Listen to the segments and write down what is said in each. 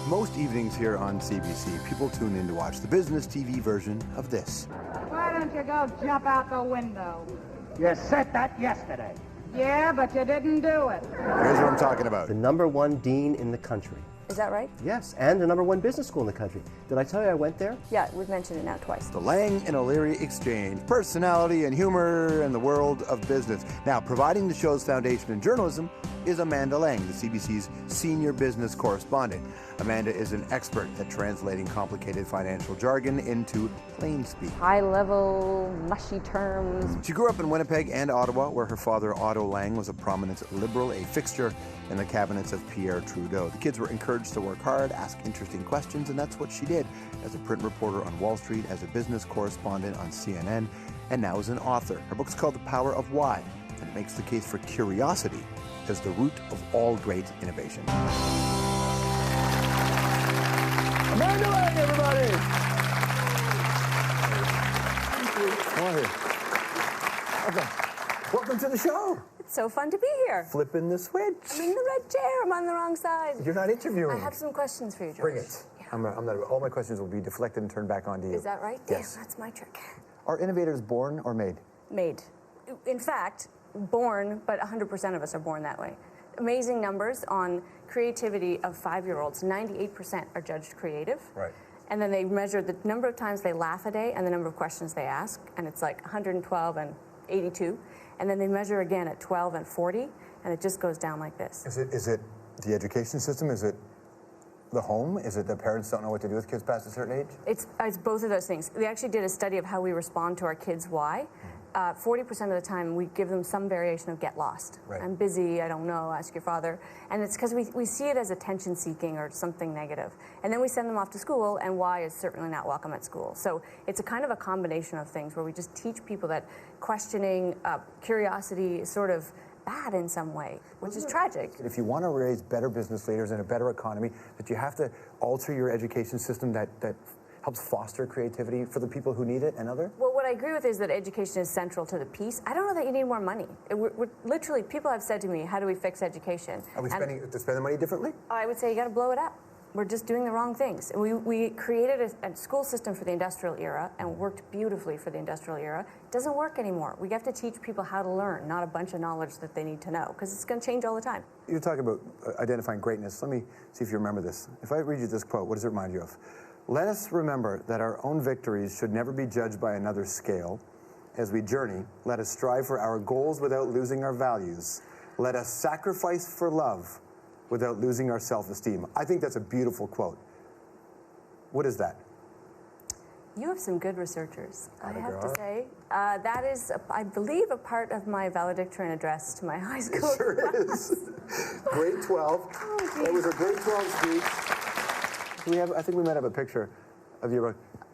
Most evenings here on CBC, people tune in to watch the business TV version of this. Why don't you go jump out the window? You said that yesterday. Yeah, but you didn't do it. Here's what I'm talking about. The #1 dean in the country. Is that right? Yes, and the #1 business school in the country. Did I tell you I went there? Yeah, we've mentioned it now twice. The Lang and O'Leary Exchange, personality and humor in the world of business. Now, providing the show's foundation in journalism is Amanda Lang, the CBC's senior business correspondent. Amanda is an expert at translating complicated financial jargon into plain speak. High-level, mushy terms. She grew up in Winnipeg and Ottawa, where her father, Otto Lang, was a prominent Liberal, a fixture in the cabinets of Pierre Trudeau. The kids were encouraged to work hard, ask interesting questions, and that's what she did as a print reporter on Wall Street, as a business correspondent on CNN, and now as an author. Her book's called The Power of Why, and it makes the case for curiosity as the root of all great innovation. Amanda Lang, everybody! Thank you. Morning. Okay. Welcome to the show. It's so fun to be here. Flipping the switch. I'm in the red chair. I'm on the wrong side. You're not interviewing. I have some questions for you, George. Bring it. Yeah. I'm not, all my questions will be deflected and turned back onto you. Is that right? Yes. Damn, that's my trick. Are innovators born or made? Made. In fact, born, but 100% of us are born that way. Amazing numbers on creativity of 5-year-olds. 98% are judged creative. Right. And then they measure the number of times they laugh a day and the number of questions they ask, and it's like 112 and 82. And then they measure again at 12 and 40, and it just goes down like this. Is it the education system? Is it the home? Is it the parents don't know what to do with kids past a certain age? It's both of those things. They actually did a study of how we respond to our kids' why. 40% of the time, we give them some variation of get lost. Right. I'm busy, I don't know, ask your father. And it's because we see it as attention-seeking or something negative. And then we send them off to school, and why is certainly not welcome at school. So it's a kind of a combination of things where we just teach people that questioning, curiosity is sort of bad in some way, which is tragic. If you want to raise better business leaders and a better economy, that you have to alter your education system that helps foster creativity for the people who need it and other? Well, what I agree with is that education is central to the piece. I don't know that you need more money. We're literally, people have said to me, how do we fix education? Are we spending the money differently? I would say you got to blow it up. We're just doing the wrong things. We created a school system for the industrial era and worked beautifully for the industrial era. It doesn't work anymore. We have to teach people how to learn, not a bunch of knowledge that they need to know, because it's going to change all the time. You're talking about identifying greatness. Let me see if you remember this. If I read you this quote, what does it remind you of? Let us remember that our own victories should never be judged by another's scale. As we journey, let us strive for our goals without losing our values. Let us sacrifice for love without losing our self-esteem. I think that's a beautiful quote. What is that? You have some good researchers, I have to Autograph. say. That is, I believe, a part of my valedictorian address to my high school. It sure is. Grade 12. Oh, It was a grade 12 speech. I think we might have a picture of you.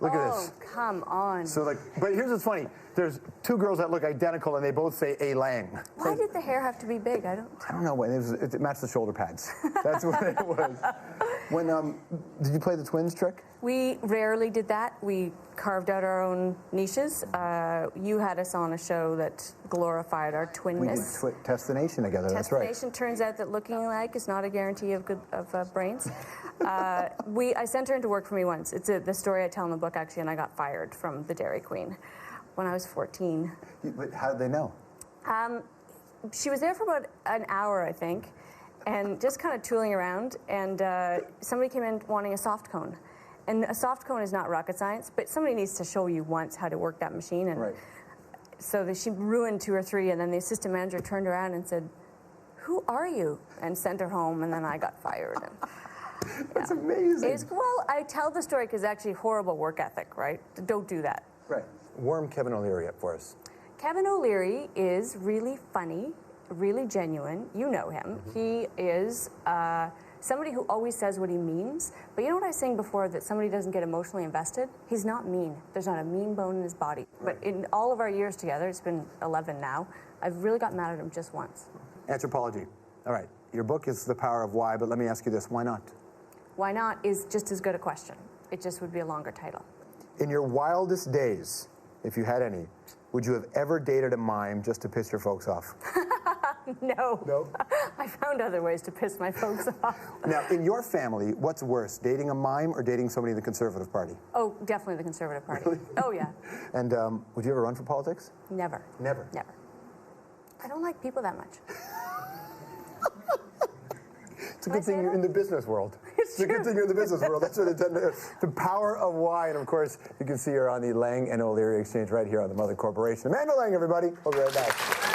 Look at this. Oh, come on. So but here's what's funny. There's two girls that look identical and they both say A. Lang. Why did the hair have to be big? I don't know. It matched the shoulder pads. That's what it was. Did you play the twins trick? We rarely did that. We carved out our own niches. You had us on a show that glorified our twinness. We did Test the Nation together, that's right. Test the Nation turns out that looking alike is not a guarantee of brains. I sent her into work for me once. It's the story I tell in the book, actually, and I got fired from the Dairy Queen when I was 14. But how did they know? She was there for about an hour, I think, and just kind of tooling around, and somebody came in wanting a soft cone. And a soft cone is not rocket science, but somebody needs to show you once how to work that machine. And right. So she ruined 2 or 3, and then the assistant manager turned around and said, "Who are you?" and sent her home, and then I got fired. And, That's amazing. Well, I tell the story because it's actually horrible work ethic, right? Don't do that. Right. Warm Kevin O'Leary up for us. Kevin O'Leary is really funny, really genuine. You know him. Mm-hmm. He is somebody who always says what he means. But you know what I was saying before, that somebody doesn't get emotionally invested? He's not mean. There's not a mean bone in his body. Right. But in all of our years together, it's been 11 now, I've really got mad at him just once. Anthropology. All right. Your book is The Power of Why, but let me ask you this. Why not? Why not is just as good a question. It just would be a longer title. In your wildest days, if you had any, would you have ever dated a mime just to piss your folks off? No. No? I found other ways to piss my folks off. Now, in your family, what's worse, dating a mime or dating somebody in the Conservative Party? Oh, definitely the Conservative Party. Really? Oh, yeah. And would you ever run for politics? Never. Never? Never. I don't like people that much. It's a good thing you're in the business world. It's a good thing you're in the business world. That's what it does. The power of why. And of course, you can see her on the Lang and O'Leary exchange right here on the Mother Corporation. Amanda Lang, everybody. We'll be right back.